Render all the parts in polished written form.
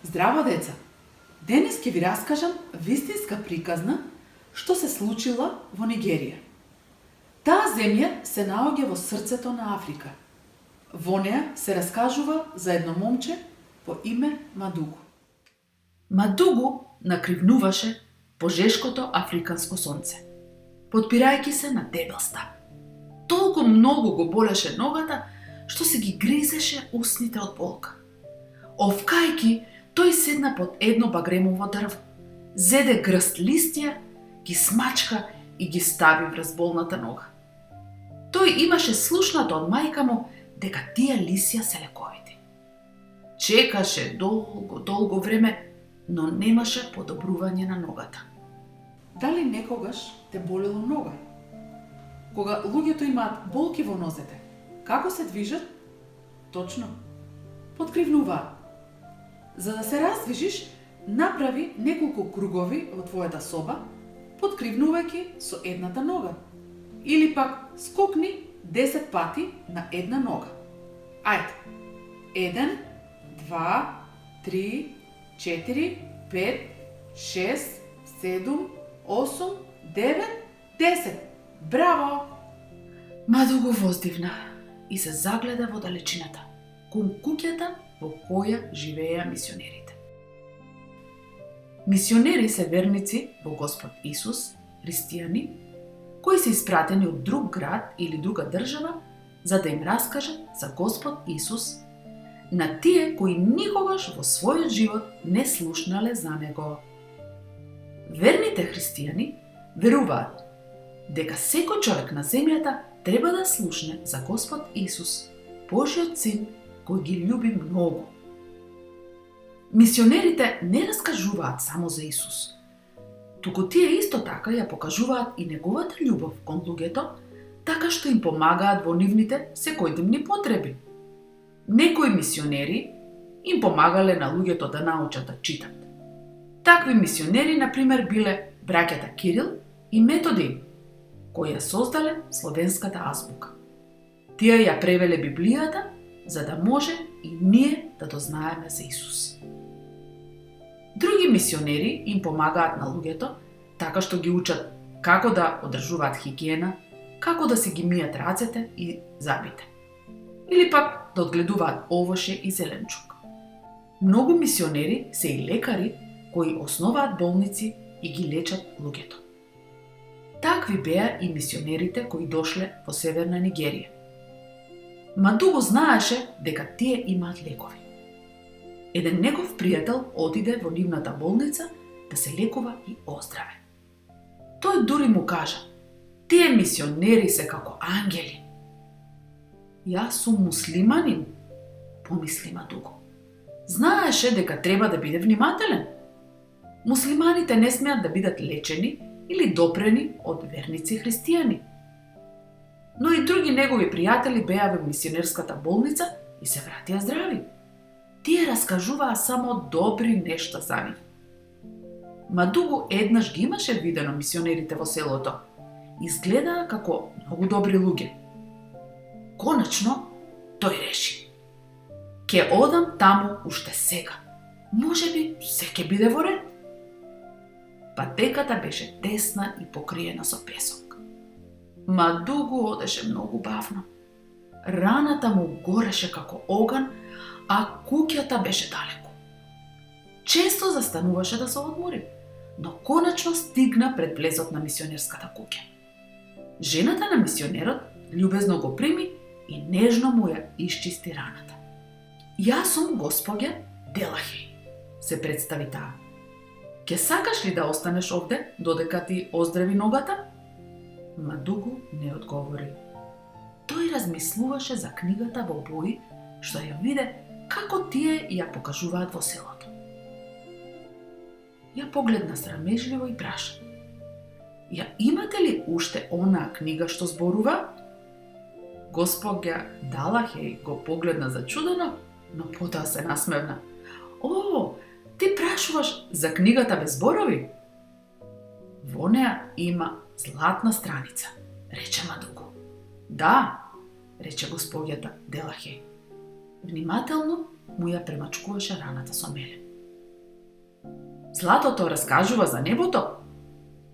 Здраво, деца! Денес ќе ви раскажам вистинска приказна што се случила во Нигерија. Таа земја се наоѓа во срцето на Африка. Во неа се раскажува за едно момче по име Мадугу. Мадугу накривнуваше пожешкото африканско сонце, подпирајќи се на дебел стап. Толку многу го болеше ногата, што се ги гризеше устните од болка. Овкајки, тој седна под едно багремово дрво, зеде грст листија, ги смачка и ги стави врз болната нога. Тој имаше слушнато од мајка му дека тие лисија се лековити. Чекаше долго време, но немаше подобрување на ногата. Дали некогаш те болело нога? Кога луѓето имаат болки во нозете, како се движат? Точно, подкривнуваат. За да се раздвижиш, направи неколку кругови во твојата соба, подкривнувајќи со едната нога. Или пак скокни 10 пати на една нога. Ајде. 1, 2, 3, 4, 5, 6, 7, 8, 9, 10. Браво! Мадугу воздивна и се загледа во далечината, кон куќата во која живееа мисионерите. Мисионери се верници во Господ Исус, христијани, кои се испратени од друг град или друга држава за да им раскажат за Господ Исус на тие кои никогаш во својот живот не слушнале за Него. Верните христијани веруваат дека секој човек на земјата треба да слушне за Господ Исус, Божиот Син, кој ги љуби многу. Мисионерите не раскажуваат само за Исус, туку тие исто така ја покажуваат и неговата љубов кон луѓето, така што им помагаат во нивните секојдневни потреби. Некои мисионери им помагале на луѓето да научат да читат. Такви мисионери, например, биле браќата Кирил и Методиј, кои ја создале словенската азбука. Тие ја превеле Библијата, за да може и ние да дознаеме за Исус. Други мисионери им помагаат на луѓето, така што ги учат како да одржуваат хигиена, како да се ги мијат рацете и забите. Или пак да одгледуваат овоше и зеленчук. Многу мисионери се и лекари кои основаат болници и ги лечат луѓето. Такви беа и мисионерите кои дошле во Северна Нигерија. Мадугу знаеше дека тие имаат лекови. Еден негов пријател одиде во нивната болница да се лекува и оздраве. Тој дури му кажа: "Тие мисионери се како ангели." "Јас сум муслиманин," помисли Мадугу. Знаеше дека треба да биде внимателен. Муслиманите не смеат да бидат лечени или допрени од верници христијани. Но и други негови пријатели беа во мисионерската болница и се вратија здрави. Тие раскажуваа само добри нешта за нив. Мадугу еднаш ги имаше видено мисионерите во селото. Изгледаа како многу добри луѓе. Конечно, тој реши: "Ке одам таму уште сега. Можеби се ќе биде во ред." Патеката беше тесна и покриена со песок. Мадугу одеше многу бавно. Раната му гореше како оган, а куќата беше далеку. Често застануваше да се одмори, но конечно стигна пред влезот на мисионерската куќа. Жената на мисионерот љубезно го прими и нежно му ја исчисти раната. "Јас сум госпоѓа Делахеј," се представи таа. "Ке сакаш ли да останеш овде додека ти оздрави ногата?" Мадугу не одговори. Тој размислуваше за книгата во бои, што ја виде како тие ја покажуваат во селото. Ја погледна срамежливо и праша: "Ја имате ли уште онаа книга што зборува?" Госпоѓа Далахеј го погледна зачудено, но потоа се насмевна. "О, ти прашуваш за книгата без зборови? Во неа има златна страница," рече Мадугу. "Да," рече госпоѓата Делахеј. Внимателно му ја премачкуваше раната со меле. Златото раскажува за небото?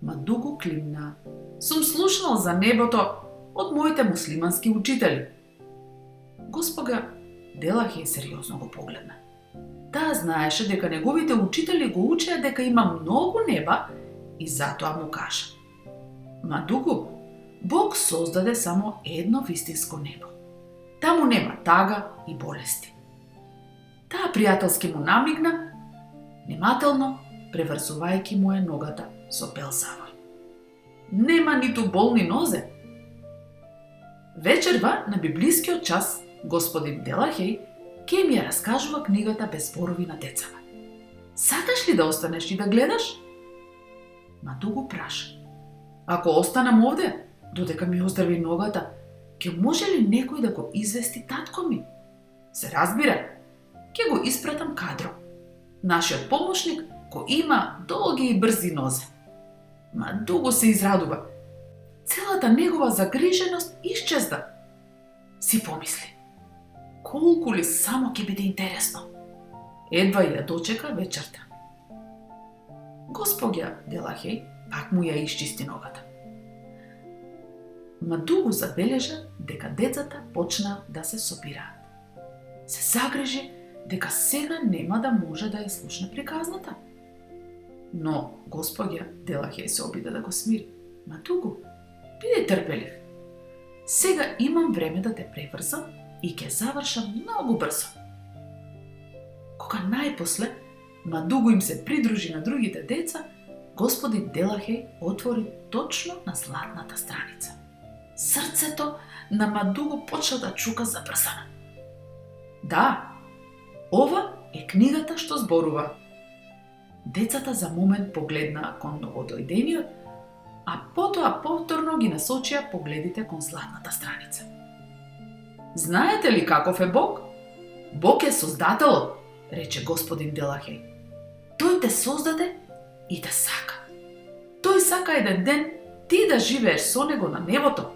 Мадугу климна. Сум слушнал за небото од моите муслимански учители. Госпога Делахеј сериозно го погледна. Таа знаеше дека неговите учители го учеа дека има многу неба и затоа му кажа: Мадугу, Бог создаде само едно вистинско небо. Таму нема тага и болести. Таа пријателски му намигна, немателно преврзувајќи му е ногата со пелзавој. Нема ниту болни нозе. Вечерва на библискиот час господин Делахеј ќе ми ја раскажува книгата без зборови на децата. Сакаш ли да останеш и да гледаш? Мадугу праша. Ако останам овде, додека ми оздрави ногата, ќе може ли некој да го извести татко ми? Се разбира, ќе го испратам кадро. Нашиот помошник кој има долги и брзи нозе. Мадугу се израдува. Целата негова загриженост исчезна. Си помисли: колку ли само ќе биде интересно. Едва ја дочека вечерта. Госпоѓа Делахеј пак му ја исчисти ногата. Мадугу забележа дека децата почна да се собираат. Се загрижи дека сега нема да може да ја слушне приказната. Но госпоѓа Делахеј се обида да го смири. Мадугу, биде трпелив. Сега имам време да те преврзам и ќе завршам многу брзо. Кога најпосле Мадугу им се придружи на другите деца, господин Делахеј отвори точно на златната страница. Срцето на Мадугу почна да чука забрзано. Да, ова е книгата што зборува. Децата за момент погледнаа кон новодојдениот, а потоа повторно ги насочија погледите кон златната страница. Знаете ли каков е Бог? Бог е создателот, рече господин Делахеј. Тој те создаде и те сака. Тој сака еден ден ти да живееш со него на небото.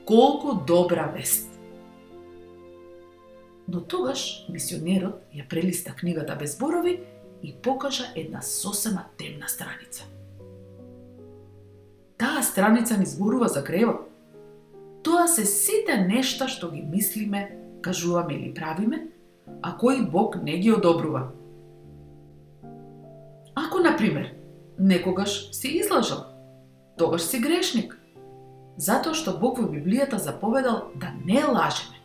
Колку добра вест! Но тогаш мисионерот ја прелиста книгата без зборови и покажа една сосема темна страница. Таа страница ни зборува за гревот. Тоа се сите нешта што ги мислиме, кажуваме или правиме, а кои Бог не ги одобрува. Ако, например, некогаш си излажал, тогаш си грешник, затоа што Бог во Библијата заповедал да не лажеме.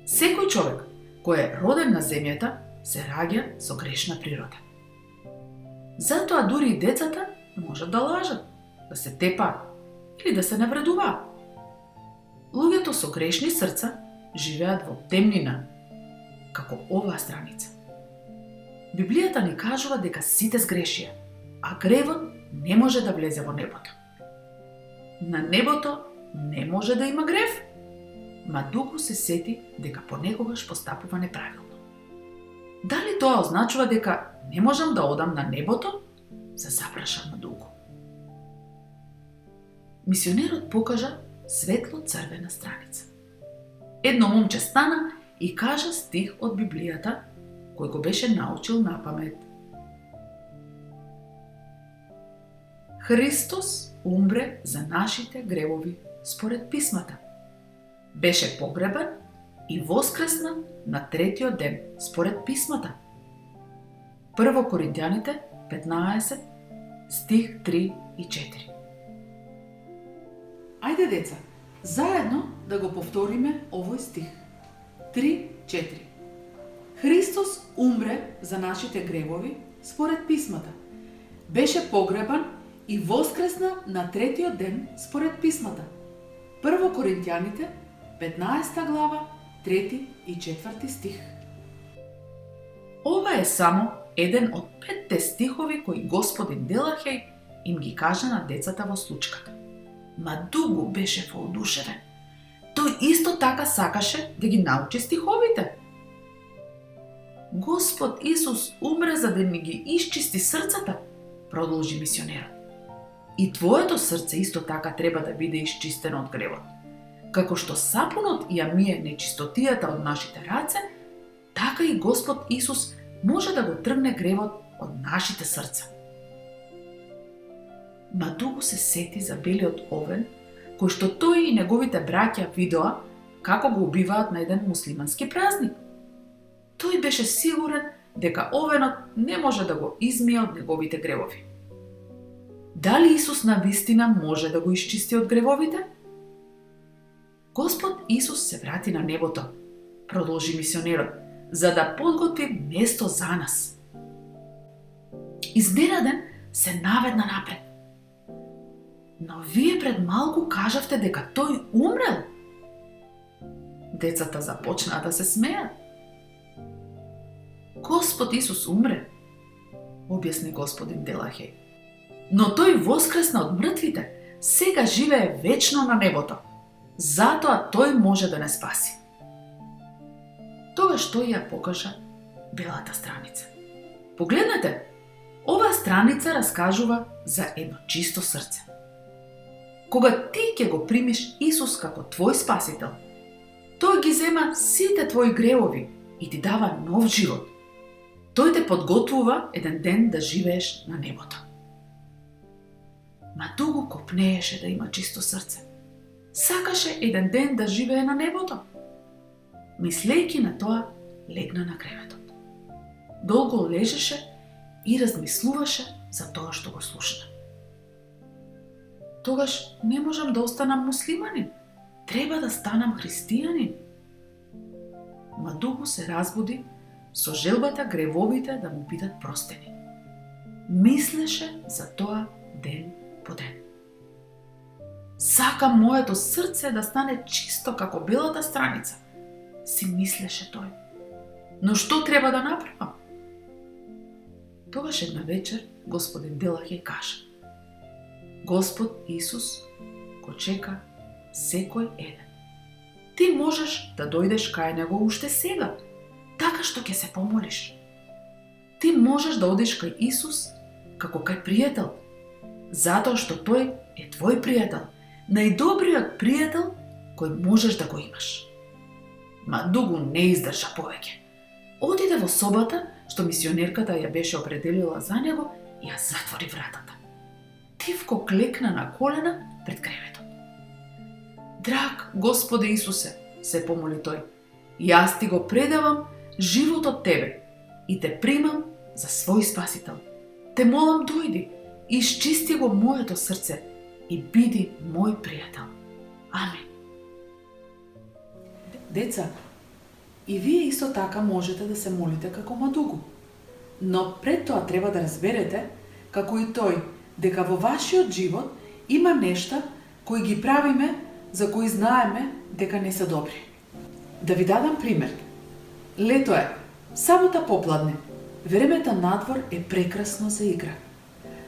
Секој човек кој е роден на земјата се раѓа со грешна природа. Затоа дури и децата можат да лажат, да се тепаат или да се навредуваат. Луѓето со грешни срца живеат во темнина, како оваа страница. Библијата ни кажува дека сите сгрешија, а гревот не може да влезе во небото. На небото не може да има грев. Мадугу се сети дека понекогаш постапува неправилно. Дали тоа означува дека не можам да одам на небото? Се запраша Мадугу. Мисионерот покажа светло-црвена страница. Едно момче стана и кажа стих од Библијата кој го беше научил на памет. Христос умре за нашите гревови според писмата. Беше погребан и воскресна на третиот ден според писмата. Прво Коринтјаните 15 стих 3 и 4. Ајде деца, заедно да го повториме овој стих. 3-4. Христос умре за нашите гревови според писмата. Беше погребан и воскресна на третиот ден според писмата. Прво Коринтјаните 15 глава 3 и 4 стих. Ова е само еден од 5 стихови кои господин Делахеј им ги кажа на децата во случката. Мадугу беше воодушевен. Тој исто така сакаше да ги научи стиховите. Господ Исус умре за да ни ги исчисти срцата, продолжи мисионерот. И твоето срце исто така треба да биде исчистено од гревот. Како што сапунот ја мие нечистотијата од нашите раце, така и Господ Исус може да го тргне гревот од нашите срца. Мадугу се сети за белиот овен, кој што тој и неговите браќа видоа како го убиваат на еден муслимански празник. Тој беше сигурен дека овенот не може да го измие од неговите гревови. Дали Исус навистина може да го исчисти од гревовите? Господ Исус се врати на небото, продолжи мисионерот, за да подготви место за нас. Изненаден се наведна напред. Но вие пред малку кажавте дека тој умрел. Децата започнаа да се смеат. Господ Исус умре, објасни господин Делахеј. Но тој воскресна од мртвите, сега живее вечно на небото. Затоа тој може да не спаси. Тогаш тој ја покажа белата страница. Погледнете, оваа страница раскажува за едно чисто срце. Кога ти ќе го примиш Исус како твој спасител, тој ги зема сите твои гревови и ти дава нов живот. Тој те подготвува еден ден да живееш на небото. Мадугу копнееше да има чисто срце. Сакаше еден ден да живее на небото. Мислејќи на тоа, легна на креветот. Долго лежеше и размислуваше за тоа што го слушна. Тогаш не можам да останам муслиманин. Треба да станам христијанин. Мадугу се разбуди со желбата гревовите да му бидат простени. Мислеше за тоа ден по ден. Сакам моето срце да стане чисто како белата страница, си мислеше тој. Но што треба да направам? Тогаш една вечер господин Делахеј кажа: Господ Исус го чека секој еден. Ти можеш да дојдеш кај него уште сега, така што ќе се помолиш. Ти можеш да одиш кај Исус како кај пријател, затоа што тој е твој пријател, најдобриот пријател кој можеш да го имаш. Мадугу не издржа повеќе. Отиде во собата што мисионерката ја беше определила за него и ја затвори вратата. Тивко клекна на колена пред креветот. Драг Господе Исусе, се помоли тој, јас ти го предавам животот тебе и те примам за свој спасител. Те молам, дојди, исчисти го моето срце и биди мој пријател. Амин. Деца, и вие исто така можете да се молите како Мадугу. Но пред тоа треба да разберете, како и тој, дека во вашиот живот има нешта кои ги правиме, за кои знаеме дека не се добри. Да ви дадам пример. Лето е, сабота попладне, времето надвор е прекрасно за игра.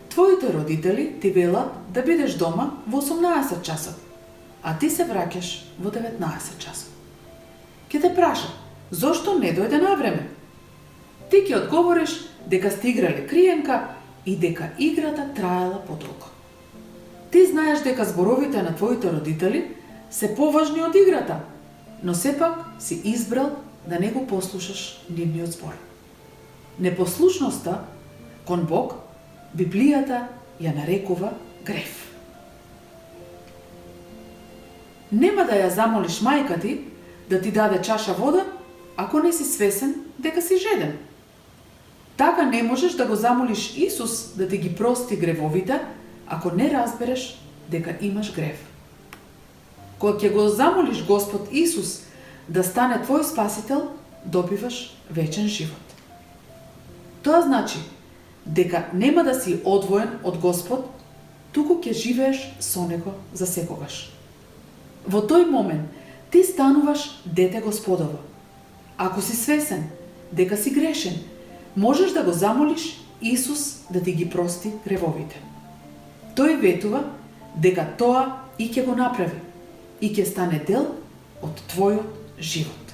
Твоите родители ти велат да бидеш дома во 18 часот, а ти се враќаш во 19 часот. Ке те праша, зошто не дојде на време? Ти ќе одговориш дека сте играли криенка и дека играта траела подолго. Ти знаеш дека зборовите на твоите родители се поважни од играта, но сепак си избрал да не го послушаш нивниот збор. Непослушноста кон Бог Библијата ја нарекува грев. Нема да ја замолиш мајка ти да ти даде чаша вода ако не си свесен дека си жеден. Така не можеш да го замолиш Исус да ти ги прости гревовите ако не разбереш дека имаш грев. Кога ќе го замолиш Господ Исус да стане твој спасител, добиваш вечен живот. Тоа значи дека нема да си одвоен од Господ, туку ќе живееш со Него за секогаш. Во тој момент ти стануваш дете Господово. Ако си свесен дека си грешен, можеш да го замолиш Исус да ти ги прости гревовите. Тој ветува дека тоа и ќе го направи и ќе стане дел од твојот живот.